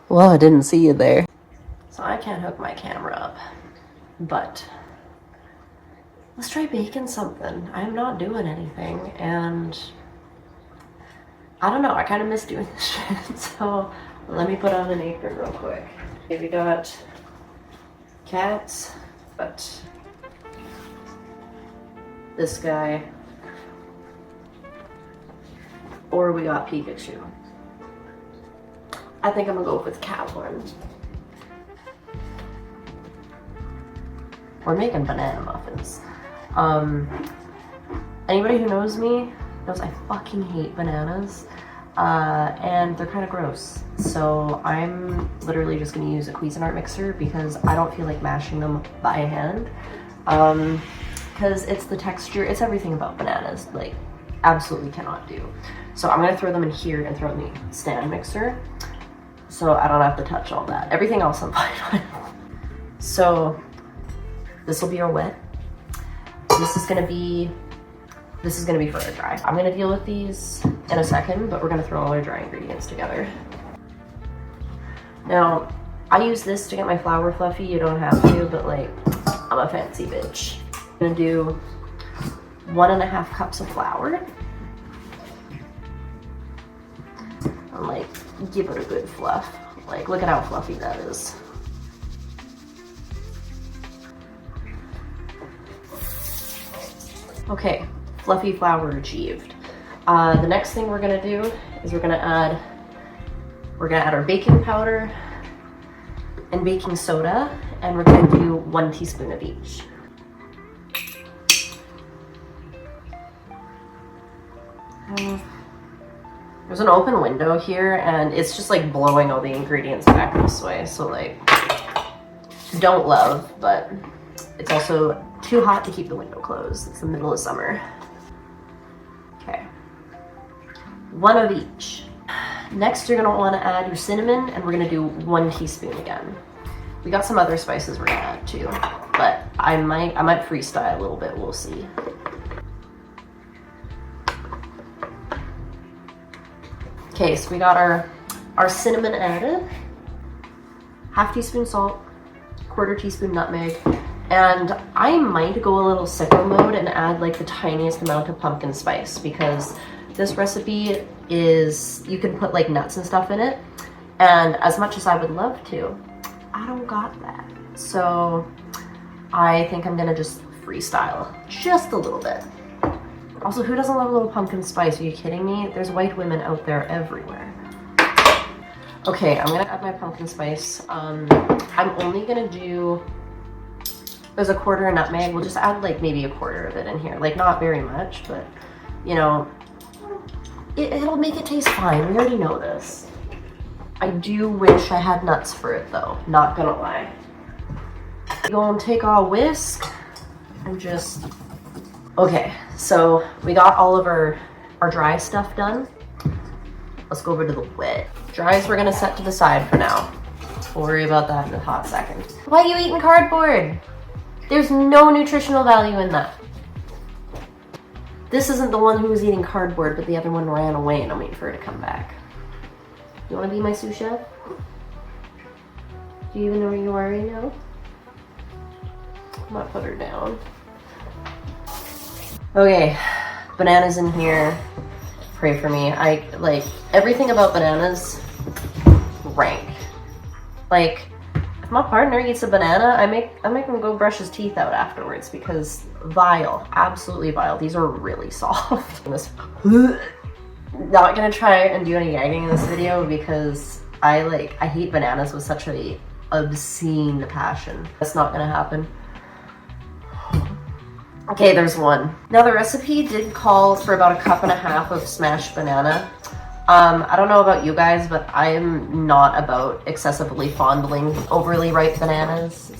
Well, I didn't see you there. So I can't hook my camera up, but let's try baking something. I'm not doing anything, and I don't know, I kind of miss doing this shit. So let me put on an apron real quick. Okay, we got cats, but this guy, or we got Pikachu. I think I'm gonna go with cat one. We're making banana muffins. Anybody who knows me knows I fucking hate bananas, and they're kind of gross. So I'm literally just gonna use a Cuisinart mixer because I don't feel like mashing them by hand. Because it's the texture, it's everything about bananas, like absolutely cannot do. So I'm gonna throw them in here and throw them in the stand mixer, so I don't have to touch all that. Everything else I'm fine with. So this will be our wet. This is gonna be for our dry. I'm gonna deal with these in a second, but we're gonna throw all our dry ingredients together. Now, I use this to get my flour fluffy. You don't have to, but like, I'm a fancy bitch. I'm gonna do 1.5 cups of flour. And like, give it a good fluff. Like, look at how fluffy that is. Okay, fluffy flour achieved. The next thing we're gonna do is we're gonna add our baking powder and baking soda, and we're gonna do 1 teaspoon of each. There's an open window here, and it's just like blowing all the ingredients back this way, so like, don't love, but it's also too hot to keep the window closed. It's the middle of summer. Okay, 1 of each. Next, you're gonna wanna add your cinnamon, and we're gonna do 1 teaspoon again. We got some other spices we're gonna add too, but I might freestyle a little bit, we'll see. Okay, so we got our cinnamon added, 1/2 teaspoon salt, 1/4 teaspoon nutmeg, and I might go a little sicko mode and add like the tiniest amount of pumpkin spice, because this recipe is, you can put like nuts and stuff in it, and as much as I would love to, I don't got that. So I think I'm gonna just freestyle just a little bit. Also, who doesn't love a little pumpkin spice? Are you kidding me? There's white women out there everywhere. Okay, I'm gonna add my pumpkin spice. I'm only gonna do, there's 1/4 nutmeg. We'll just add like maybe 1/4 of it in here. Like, not very much, but you know, it'll make it taste fine. We already know this. I do wish I had nuts for it though, not gonna lie. Gonna take our whisk and just, okay, so we got all of our dry stuff done. Let's go over to the wet. Dries we're gonna set to the side for now. We'll worry about that in a hot second. Why are you eating cardboard? There's no nutritional value in that. This isn't the one who was eating cardboard, but the other one ran away, and I'm waiting for her to come back. You wanna be my sous chef? Do you even know where you are right now? I'm gonna put her down. Okay, bananas in here. Pray for me. I like everything about bananas rank. Like, if my partner eats a banana, I make him go brush his teeth out afterwards, because vile, absolutely vile. These are really soft. Not gonna try and do any gagging in this video because I hate bananas with such a obscene passion. That's not gonna happen. Okay, there's one. Now the recipe did call for about 1.5 cups of smashed banana. I don't know about you guys, but I am not about excessively fondling overly ripe bananas.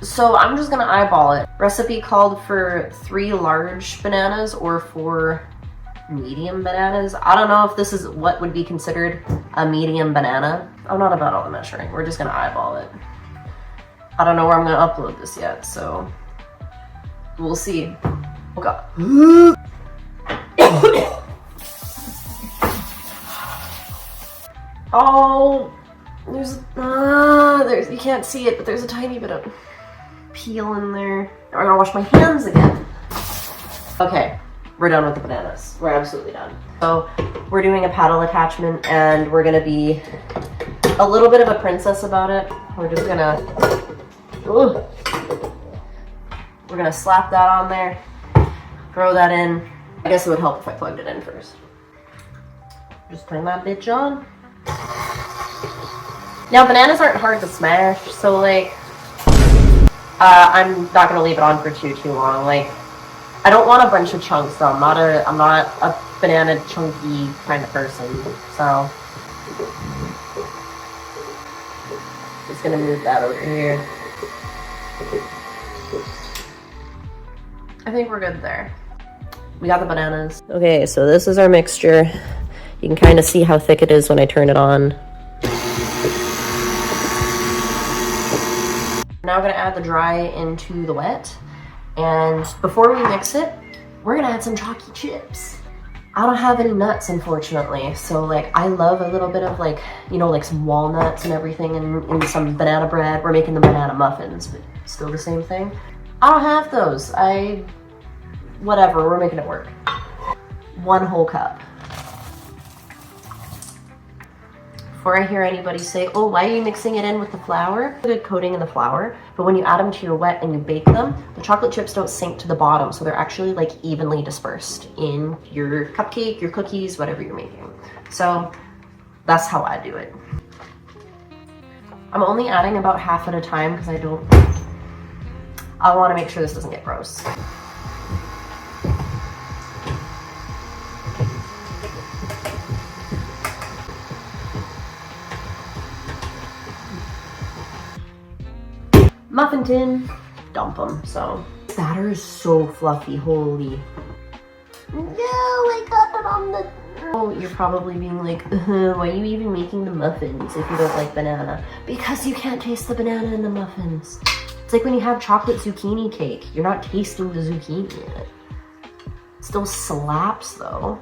So I'm just gonna eyeball it. Recipe called for 3 large bananas or 4 medium bananas. I don't know if this is what would be considered a medium banana. I'm not about all the measuring. We're just gonna eyeball it. I don't know where I'm gonna upload this yet, so we'll see. Oh god. Oh, there's, you can't see it, but there's a tiny bit of peel in there. I'm gonna wash my hands again. Okay, we're done with the bananas. We're absolutely done. So we're doing a paddle attachment and we're gonna be a little bit of a princess about it. We're just gonna, we're gonna slap that on there, throw that in. I guess it would help if I plugged it in first. Just turn that bitch on. Now bananas aren't hard to smash, so like, I'm not gonna leave it on for too long. Like, I don't want a bunch of chunks though. I'm not a banana chunky kind of person. So just gonna move that over here. I think we're good there. We got the bananas. Okay, so this is our mixture. You can kind of see how thick it is when I turn it on. Now I'm gonna add the dry into the wet. And before we mix it, we're gonna add some chalky chips. I don't have any nuts, unfortunately. So like, I love a little bit of like, you know, like some walnuts and everything and some banana bread. We're making the banana muffins, but still the same thing. I don't have those. Whatever, we're making it work. 1 whole cup. Before I hear anybody say, oh, why are you mixing it in with the flour? A good coating in the flour, but when you add them to your wet and you bake them, the chocolate chips don't sink to the bottom, so they're actually like evenly dispersed in your cupcake, your cookies, whatever you're making. So that's how I do it. I'm only adding about half at a time because I want to make sure this doesn't get gross. Muffin tin, dump them. So batter is so fluffy, holy. No, I got it on the... Oh, you're probably being like, why are you even making the muffins if you don't like banana? Because you can't taste the banana in the muffins. It's like when you have chocolate zucchini cake. You're not tasting the zucchini in it. It still slaps though.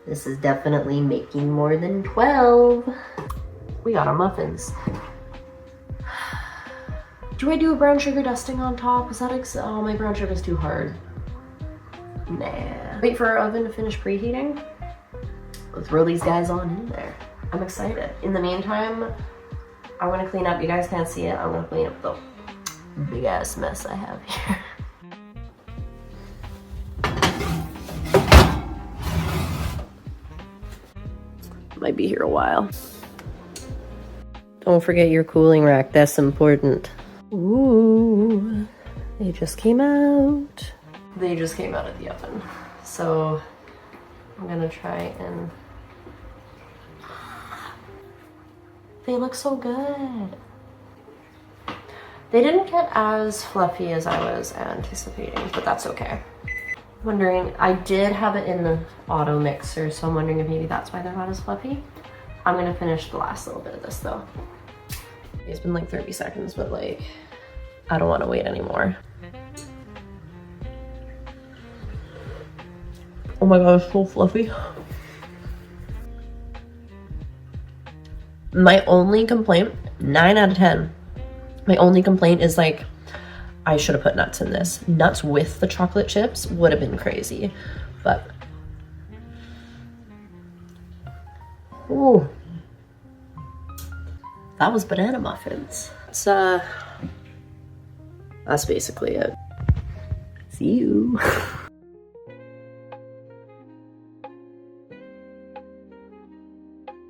This is definitely making more than 12. We got our muffins. Do I do a brown sugar dusting on top? Is that oh, my brown sugar's too hard. Nah. Wait for our oven to finish preheating. Let's throw these guys on in there. I'm excited. In the meantime, I'm gonna clean up. You guys can't see it. I'm gonna clean up the big ass mess I have here. Might be here a while. Don't forget your cooling rack. That's important. Ooh, they just came out. They just came out of the oven. So I'm gonna try and... They look so good. They didn't get as fluffy as I was anticipating, but that's okay. Wondering, I did have it in the auto mixer, so I'm wondering if maybe that's why they're not as fluffy. I'm gonna finish the last little bit of this though. It's been like 30 seconds, but like, I don't want to wait anymore. Oh my god, it's so fluffy. My only complaint, 9 out of 10. My only complaint is like, I should have put nuts in this. Nuts with the chocolate chips would have been crazy, but. Ooh. That was banana muffins. That's basically it. See you.